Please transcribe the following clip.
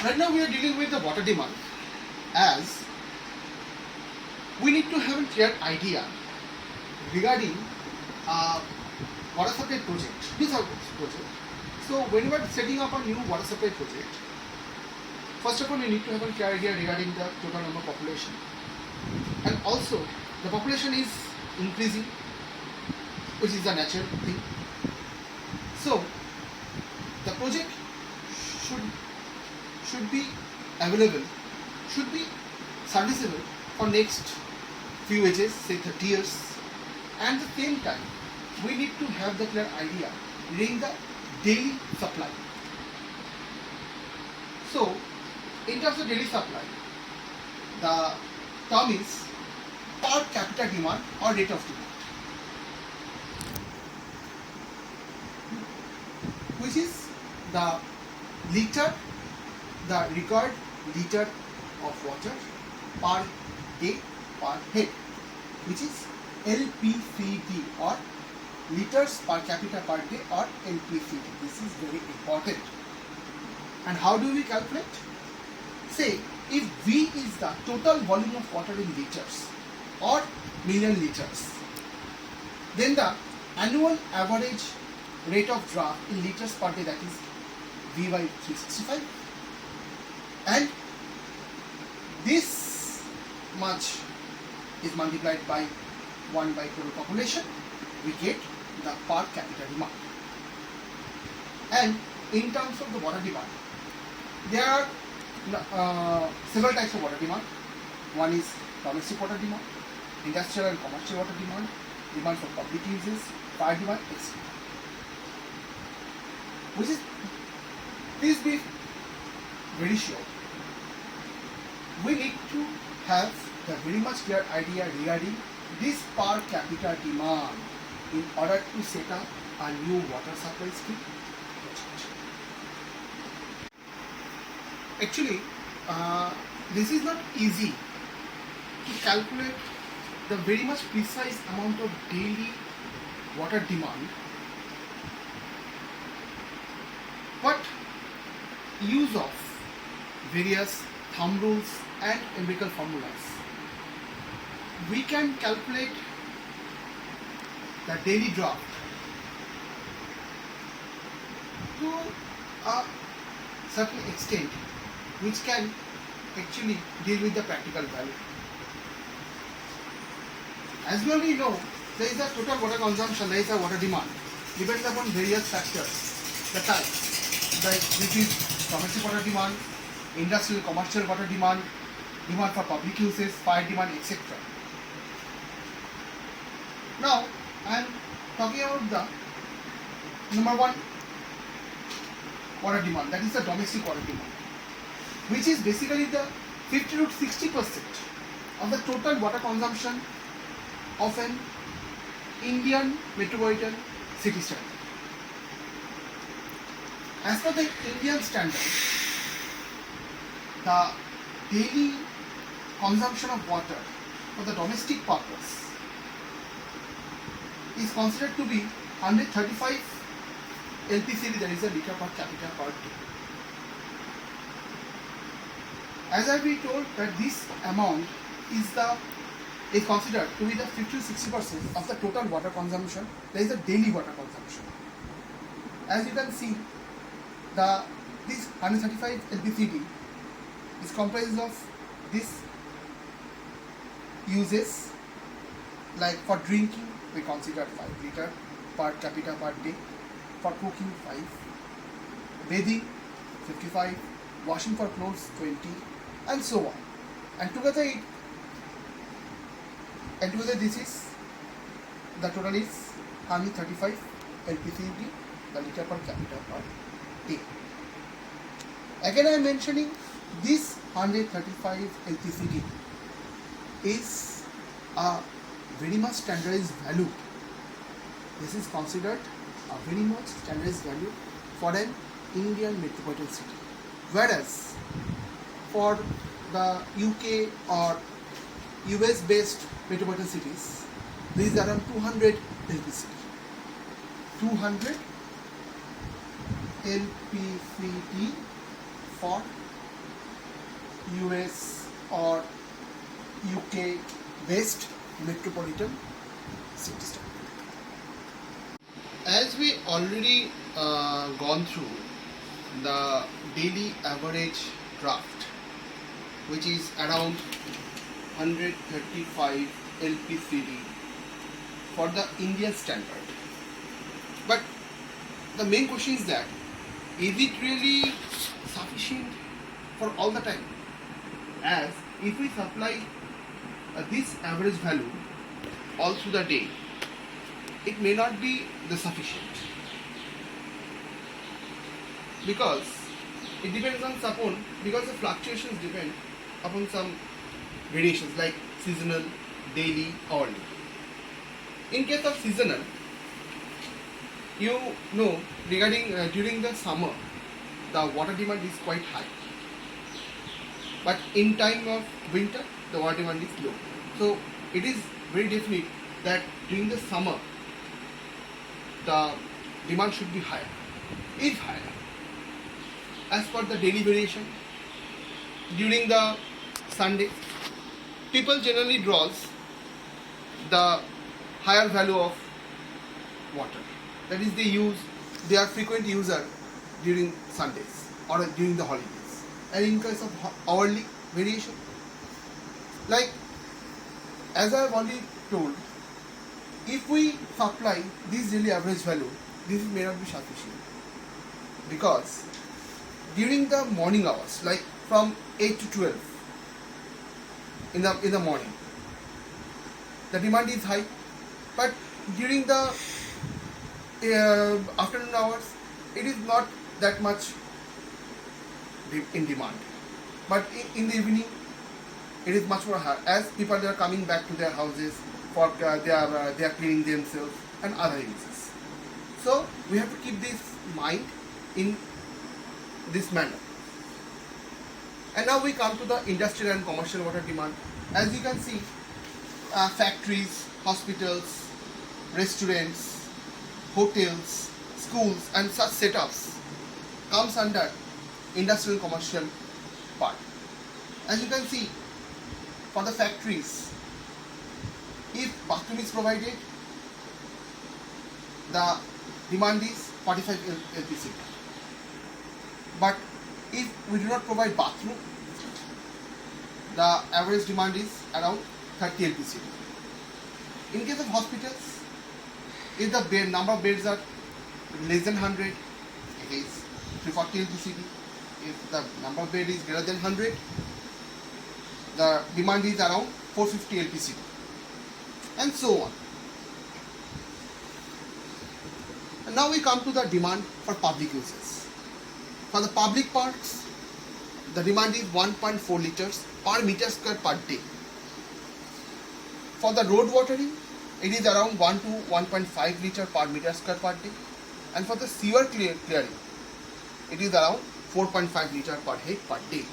Right now we are dealing with the water demand, as we need to have a clear idea regarding water supply project. This is our project. So when we are setting up a new water supply project, first of all we need to have a clear idea regarding the total number of population, and also the population is increasing, which is a natural thing. So the project should be available, should be serviceable for next few ages, say 30 years, and at the same time we need to have the clear idea regarding the daily supply. So in terms of daily supply, the term is per capita demand or rate of demand, which is the required liter of water per day per head, which is LPCD, or liters per capita per day, or LPCD. This is very important. And how do we calculate? Say if V is the total volume of water in liters or million liters, then the annual average rate of draft in liters per day, that is V by 365, and this much is multiplied by 1 by total population, we get the per capita demand. And in terms of the water demand, there are several types of water demand. One is domestic water demand, industrial and commercial water demand, demand for public uses, fire demand, etc. Which is, please be very sure, we need to have the very much clear idea regarding this per capita demand in order to set up a new water supply scheme project. Actually, this is not easy to calculate the very much precise amount of daily water demand, but use of various thumb rules and empirical formulas, we can calculate the daily draft to a certain extent, which can actually deal with the practical value. As we already know, there is a total water consumption, there is a water demand, depends upon various factors. The type, like which is domestic water demand, industrial commercial water demand, demand for public uses, fire demand, etc. Now I am talking about the number one water demand, that is the domestic water demand, which is basically the 50 to 60% of the total water consumption of an Indian metropolitan city standard. As per the Indian standard, the daily consumption of water for the domestic purpose is considered to be 135 LPCD, that is a liter per capita per day. As I be told that this amount is considered to be the 50 to 60% of the total water consumption, that is the daily water consumption. As you can see, this 135 LPCD is comprised of this uses, like for drinking we consider 5 liter per capita per day, for cooking 5, bathing 55, washing for clothes 20, and so on. And together this is the total is 135 LPCD, the liter per capita per day. Again I am mentioning this 135 LPCD is a very much standardized value. This is considered a very much standardized value for an Indian metropolitan city, whereas for the UK or US based metropolitan cities, this is around 200 LPCD. 200 LPCD for US or UK based metropolitan cities. As we already gone through the daily average draft, which is around 135 LPCD for the Indian standard. But the main question is that, is it really sufficient for all the time? As if we supply this average value all through the day, it may not be the sufficient, because it depends on because the fluctuations depend upon some variations like seasonal, daily, hourly. In case of seasonal, you know, regarding during the summer, the water demand is quite high, but in time of winter, the water demand is low. So it is very definite that during the summer, the demand should be higher, is higher. As per the daily variation, during the Sunday, people generally draws the higher value of water. That is, they are frequent user during Sundays or during the holidays. And in case of hourly variation, like as I have already told, if we supply this daily average value, this may not be sufficient, because during the morning hours, like from 8 to 12 in the morning, the demand is high, but during the afternoon hours, it is not that much in demand. But in the evening, it is much more high, as people are coming back to their houses for they are cleaning themselves and other uses. So we have to keep this in mind in this manner. And now we come to the industrial and commercial water demand. As you can see, factories, hospitals, restaurants, hotels, schools and such setups comes under industrial and commercial part. As you can see, for the factories, if bathroom is provided, the demand is 45 LPCD. But if we do not provide bathroom, the average demand is around 30 LPCD. In case of hospitals, if the number of beds are less than 100, it is 340 LPCD. If the number of beds is greater than 100, the demand is around 450 LPCD, and so on. And now we come to the demand for public uses. For the public parks, the demand is 1.4 liters per meter square per day. For the road watering, it is around 1 to 1.5 liter per meter square per day. And for the sewer clearing, it is around 4.5 liter per head per day.